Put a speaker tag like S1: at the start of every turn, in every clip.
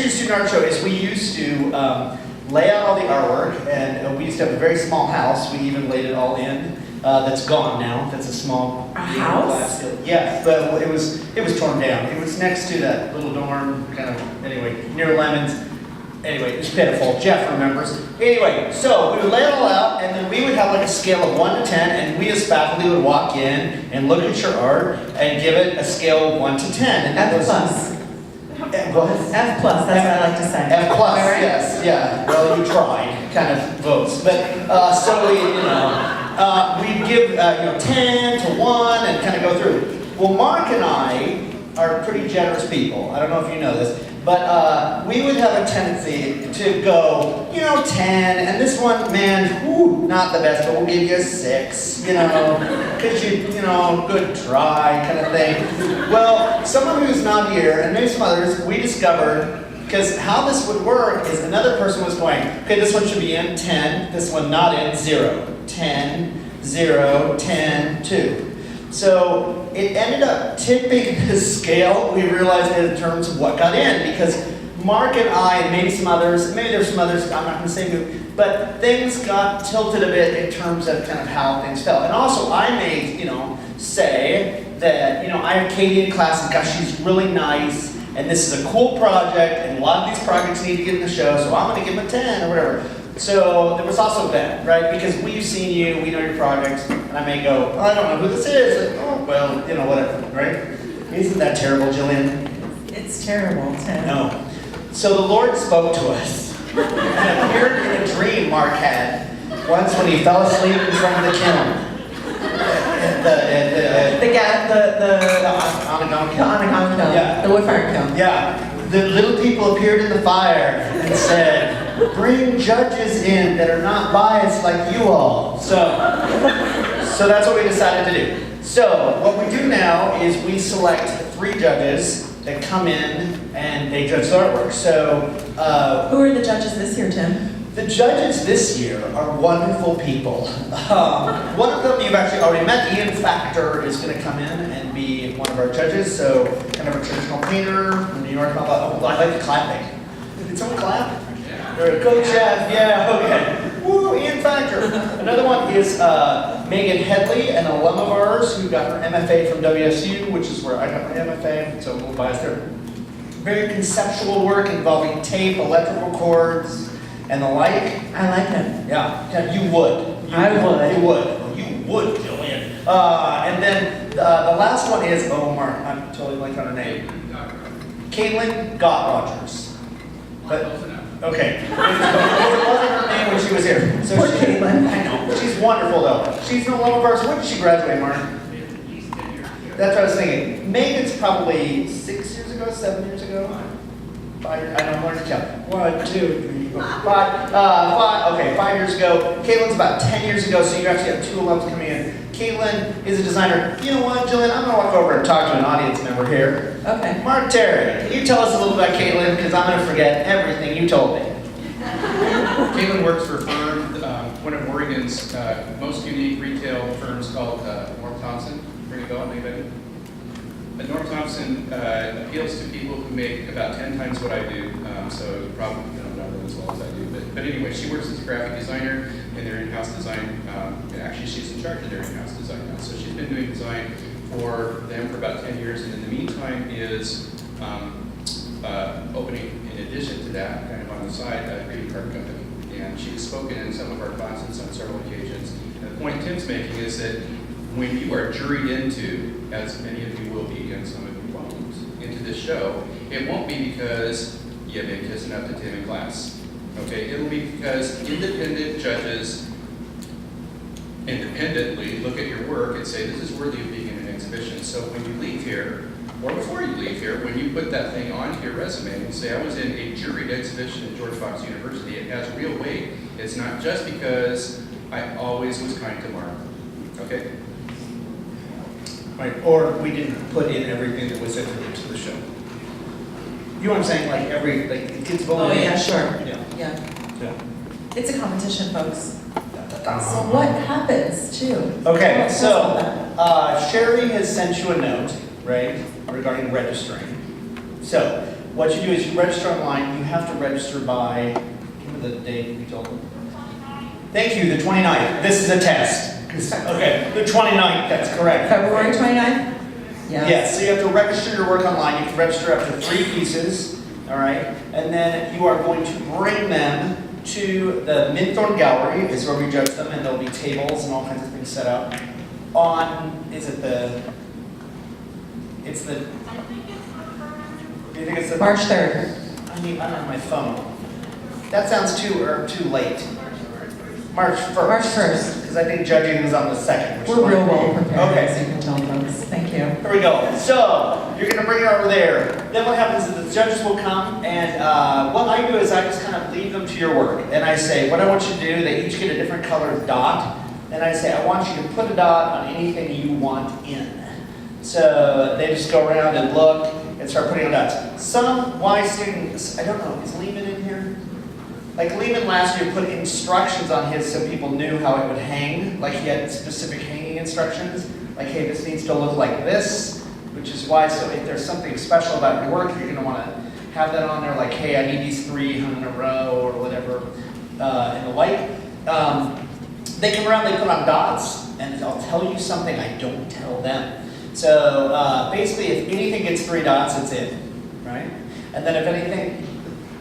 S1: GFU Student Art Show is we used to lay out all the artwork, and we used to have a very small house. We even laid it all in. That's gone now. That's a small
S2: house.
S1: Yes, but it was torn down. It was next to that little dorm, kind of. Anyway, near Lemons. Anyway, it's pitiful. Jeff remembers. Anyway, so we would lay it all out, and then we would have like a scale of 1 to 10, and we as faculty would walk in and look at your art and give it a scale of 1 to 10. And that
S2: F
S1: was
S2: plus.
S1: Go ahead.
S2: F plus, that's what I like to say.
S1: F plus,
S2: Right?
S1: yes, yeah. Well, you tried, kind of votes, but so we, we'd give 10 to 1 and kind of go through. Well, Mark and I are pretty generous people. I don't know if you know this, but we would have a tendency to go, 10, and this one, man, not the best, but we'll give you a 6, because good try kind of thing. Well, someone who's not here, and maybe some others, we discovered, because how this would work is another person was going, okay, this one should be in 10, this one not in 0, 10, 0, 10, 2. So it ended up tipping the scale, we realized, in terms of what got in, because Mark and I, and maybe there's some others, I'm not going to say who, but things got tilted a bit in terms of kind of how things felt. And also I may, say that, I have Katie in class, and gosh, she's really nice, and this is a cool project, and a lot of these projects need to get in the show, so I'm going to give them a 10 or whatever. So there was also that, right? Because we've seen you, we know your projects, and I may go, I don't know who this is. Like, oh, well, whatever, right? Isn't that terrible, Jillian?
S2: It's terrible, Tim.
S1: No. So the Lord spoke to us. And appeared in a dream Mark had once when he fell asleep in front of the kiln. The Anagon kiln. Yeah.
S2: The wood fire kiln.
S1: Yeah. The little people appeared in the fire and said, bring judges in that are not biased like you all. So that's what we decided to do. So what we do now is we select 3 judges that come in and they judge the artwork. So
S2: who are the judges this year, Tim?
S1: the judges this year are wonderful people. One of them you've actually already met. Ian Factor is going to come in and be one of our judges. So kind of a traditional painter from New York. Oh, I like the clapping. Did someone clap? Go Jeff, yeah, okay. Woo, Ian Factor. Another one is Megan Headley, an alum of ours who got her MFA from WSU, which is where I got my MFA, so I'm a little biased there. Very conceptual work involving tape, electrical cords, and the like.
S2: I like it.
S1: Yeah, you would.
S2: I would.
S1: You would. You would, Jillian. And then the last one is, Mark, I'm totally blanking on her name. Caitlin Gott Rogers. Okay. It wasn't her name when she was here. So
S2: Poor Caitlin.
S1: I know. She's wonderful, though. She's no love of ours. When did she graduate, Mark? That's what I was thinking. Megan's probably 6 years ago, 7 years ago. 5 years. I don't know where to count. 1, 2, 3, 4, 5. 5. Okay, 5 years ago. Caitlin's about 10 years ago, so you actually have 2 alums coming in. Caitlin is a designer. You know what, Jillian? I'm going to walk over and talk to an audience member here.
S2: Okay.
S1: Mark Terry, can you tell us a little about Caitlin? Because I'm going to forget everything you told me.
S3: Caitlin works for a firm, one of Oregon's most unique retail firms called North Thompson. Ring a bell, anybody? North Thompson appeals to people who make about 10 times what I do, so probably not as well as I do. But anyway, she works as a graphic designer in their in-house design. Actually, she's in charge of their in-house design now. So she's been doing design for them for about 10 years, and in the meantime is opening, in addition to that, kind of on the side, a greeting card company. And she's spoken in some of our classes on several occasions. And the point Tim's making is that when you are juried into, as many of you will be, and some of you won't, into this show, it won't be because you didn't kiss enough to Tim in class. Okay, it'll be because independent judges independently look at your work and say, this is worthy of being in an exhibition. So when you leave here, or before you leave here, when you put that thing onto your resume and say, I was in a juried exhibition at George Fox University, it has real weight. It's not just because I always was kind to Mark. Okay?
S1: Right, or we didn't put in everything that was into the show. You know what I'm saying? Like the kids voting.
S2: Oh yeah, sure.
S1: Yeah.
S2: It's a competition, folks. So what happens too?
S1: Okay, so Sherry has sent you a note, right, regarding registering. So what you do is you register online. You have to register by, give me the date we told them. Thank you, the 29th. This is a test. Okay, the 29th, that's correct.
S2: February 29th?
S1: Yes, so you have to register your work online. You have to register up to 3 pieces, all right? And then you are going to bring them to the Minthorn Gallery, is where we judge them, and there'll be tables and all kinds of things set up. It's the, do you think it's the?
S2: March 3rd.
S1: I'm on my phone. That sounds too late. March 1st.
S2: March 1st.
S1: Because I think judging is on the 2nd. Which
S2: We're real well prepared,
S1: Okay.
S2: as you can tell, folks. Thank you.
S1: Here we go. So, you're going to bring it over there. Then what happens is the judges will come, and what I do is I just kind of lead them to your work. And I say, what I want you to do, they each get a different colored dot. And I say, I want you to put a dot on anything you want in. So, they just go around and look and start putting on dots. Some wise students, I don't know, is Lehman in here? Like Lehman last year put instructions on his so people knew how it would hang. Like he had specific hanging instructions. Like, hey, this needs to look like this, which is why, so if there's something special about your work, you're going to want to have that on there. Like, hey, I need these 3 hung in a row or whatever, and the like. They come around, they put on dots, and I'll tell you something I don't tell them. So basically, if anything gets 3 dots, it's in, right? And then if anything,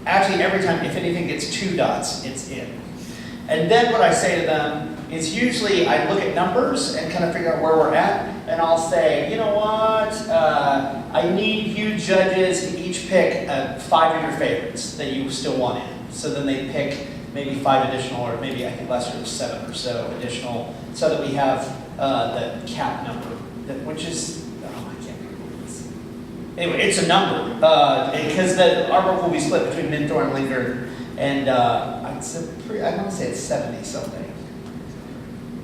S1: actually every time, if anything gets 2 dots, it's in. And then what I say to them is usually I look at numbers and kind of figure out where we're at, and I'll say, you know what, I need you judges to each pick 5 of your favorites that you still want in. So then they pick maybe 5 additional, or maybe I think last year was 7 or so additional, so that we have the cap number, which is, I can't remember this. Anyway, it's a number, because our book will be split between Minthorn and Lingard, and I want to say it's 70 something.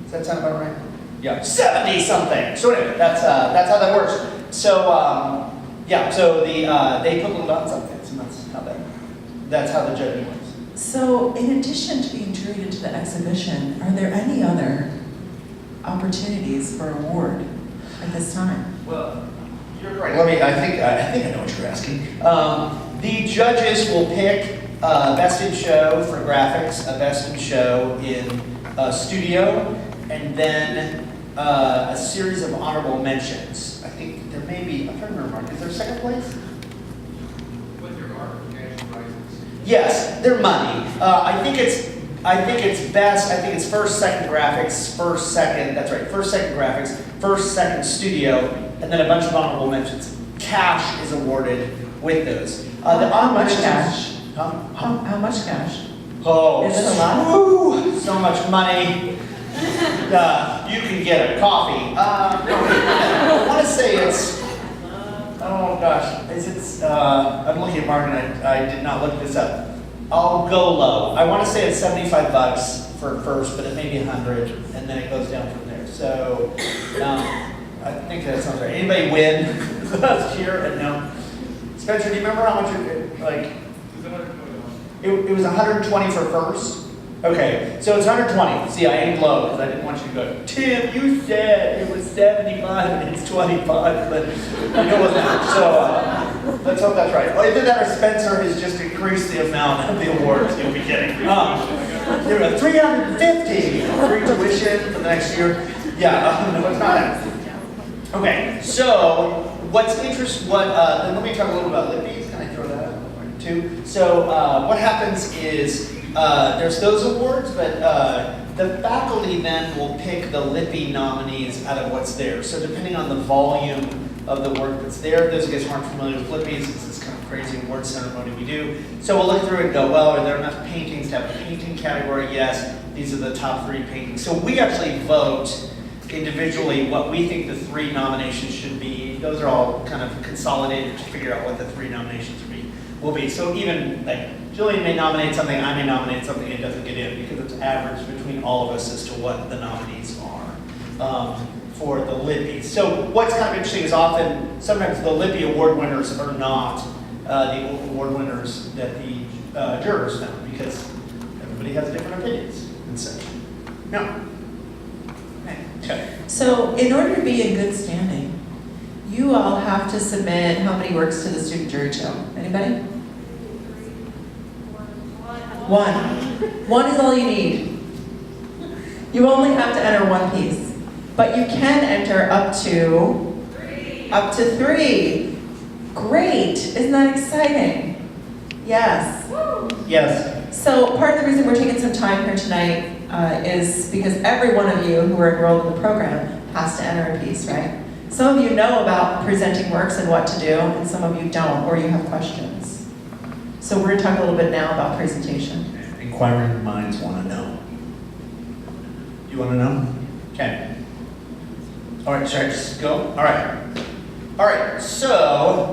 S1: Does that sound about right? Yeah, 70 something. So anyway, that's how that works. So yeah, so they put little dots on things, and that's how the judging works.
S2: So, in addition to being juried into the exhibition, are there any other opportunities for award at this time?
S1: Well, you're right. I think I know what you're asking. The judges will pick best in show for graphics, a best in show in studio, and then a series of honorable mentions. I think there may be, I'm trying to remember, Mark, is there a second place?
S3: With your art, cash prizes.
S1: Yes, they're money. I think it's best. I think it's first, second graphics, first, second graphics, first, second studio, and then a bunch of honorable mentions. Cash is awarded with those.
S2: How much cash?
S1: Huh?
S2: How much cash?
S1: Oh,
S2: is it a lot?
S1: Woo, so much money. You can get a coffee. I want to say it's. Oh gosh, I'm looking at Mark and I did not look this up. I'll go low. I want to say it's $75 for first, but it may be 100, and then it goes down from there. So I think that sounds right. Anybody win last year? And no. Spencer, do you remember how much it like? It was 120 for first. Okay, so it's 120. See, I aimed low because I didn't want you to go, Tim, you said it was 75 and it's 25, but it wasn't. So let's hope that's right. Well, either that or Spencer has just increased the amount of the awards you'll be getting. There we go, 350 free tuition for the next year. Yeah, no, it's not that. Okay, so what's interesting, then let me talk a little about Libby's. Can I throw that out too? So what happens is, there's those awards, but the faculty then will pick the Lippy nominees out of what's there. So depending on the volume of the work that's there, those of you guys who aren't familiar with Lippy's, it's this kind of crazy award ceremony we do. So we'll look through it and go, well, are there enough paintings to have a painting category? Yes, these are the top 3 paintings. So we actually vote individually what we think the 3 nominations should be. Those are all kind of consolidated to figure out what the 3 nominations will be. So even like Julian may nominate something, I may nominate something, it doesn't get in because it's averaged between all of us as to what the nominees are for the Lippy. So what's kind of interesting is sometimes the Lippy award winners are not the award winners that the jurors found because everybody has different opinions and such. No. Okay.
S2: So, in order to be in good standing, you all have to submit how many works to the student jury show? Anybody? One. One is all you need. You only have to enter one piece, but you can enter up to three. Great, isn't that exciting? Yes.
S1: Yes.
S2: So part of the reason we're taking some time here tonight is because every one of you who are enrolled in the program has to enter a piece, right? Some of you know about presenting works and what to do, and some of you don't, or you have questions. So we're going to talk a little bit now about presentation.
S1: Inquiring minds want to know. You want to know? Okay. All right, should I just go? All right. All right, so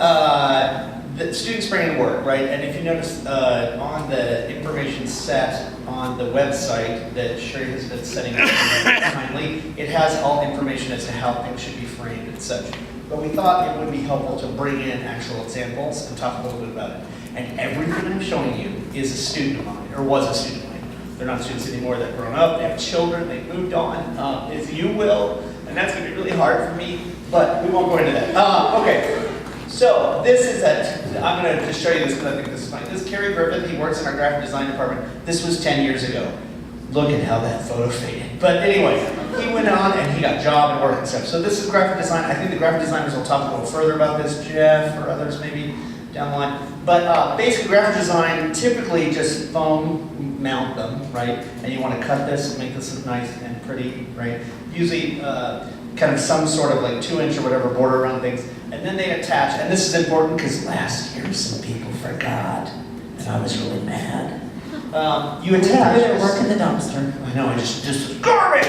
S1: the students bring in work, right? And if you notice on the information set on the website that Sherry has been setting up kindly, it has all information as to how things should be framed and such. But we thought it would be helpful to bring in actual examples and talk a little bit about it. And everything I'm showing you is a student of mine, or was a student of mine. They're not students anymore, they've grown up, they have children, they've moved on, if you will. And that's going to be really hard for me, but we won't go into that. Okay, so this is I'm going to just show you this because I think this is funny. This is Kerry Griffith. He works in our graphic design department. This was 10 years ago. Look at how that photo faded. But anyway, he went on and he got job and work and stuff. So this is graphic design. I think the graphic designers will talk a little further about this, Jeff or others maybe down the line. But basically graphic design, typically just foam mount them, right? And you want to cut this and make this look nice and pretty, right? Usually kind of some sort of like 2-inch or whatever border around things. And then they attach, and this is important because last year some people forgot, and I was really mad. You attach.
S2: Their work in the dumpster.
S1: I know, I just garbage.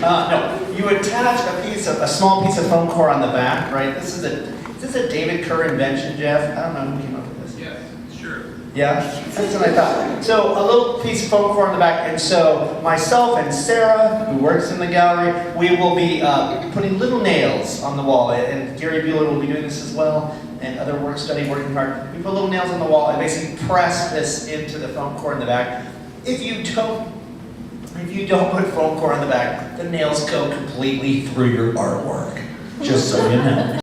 S1: No, you attach a small piece of foam core on the back, right? Is this a David Kerr invention, Jeff? I don't know who came up with this.
S3: Yes, sure.
S1: Yeah, that's what I thought. So a little piece of foam core on the back, and so myself and Sarah, who works in the gallery, we will be putting little nails on the wall, and Gary Bueller will be doing this as well, and other work study working hard. We put little nails on the wall and basically press this into the foam core in the back. If you don't put foam core on the back, the nails go completely through your artwork, just so you know.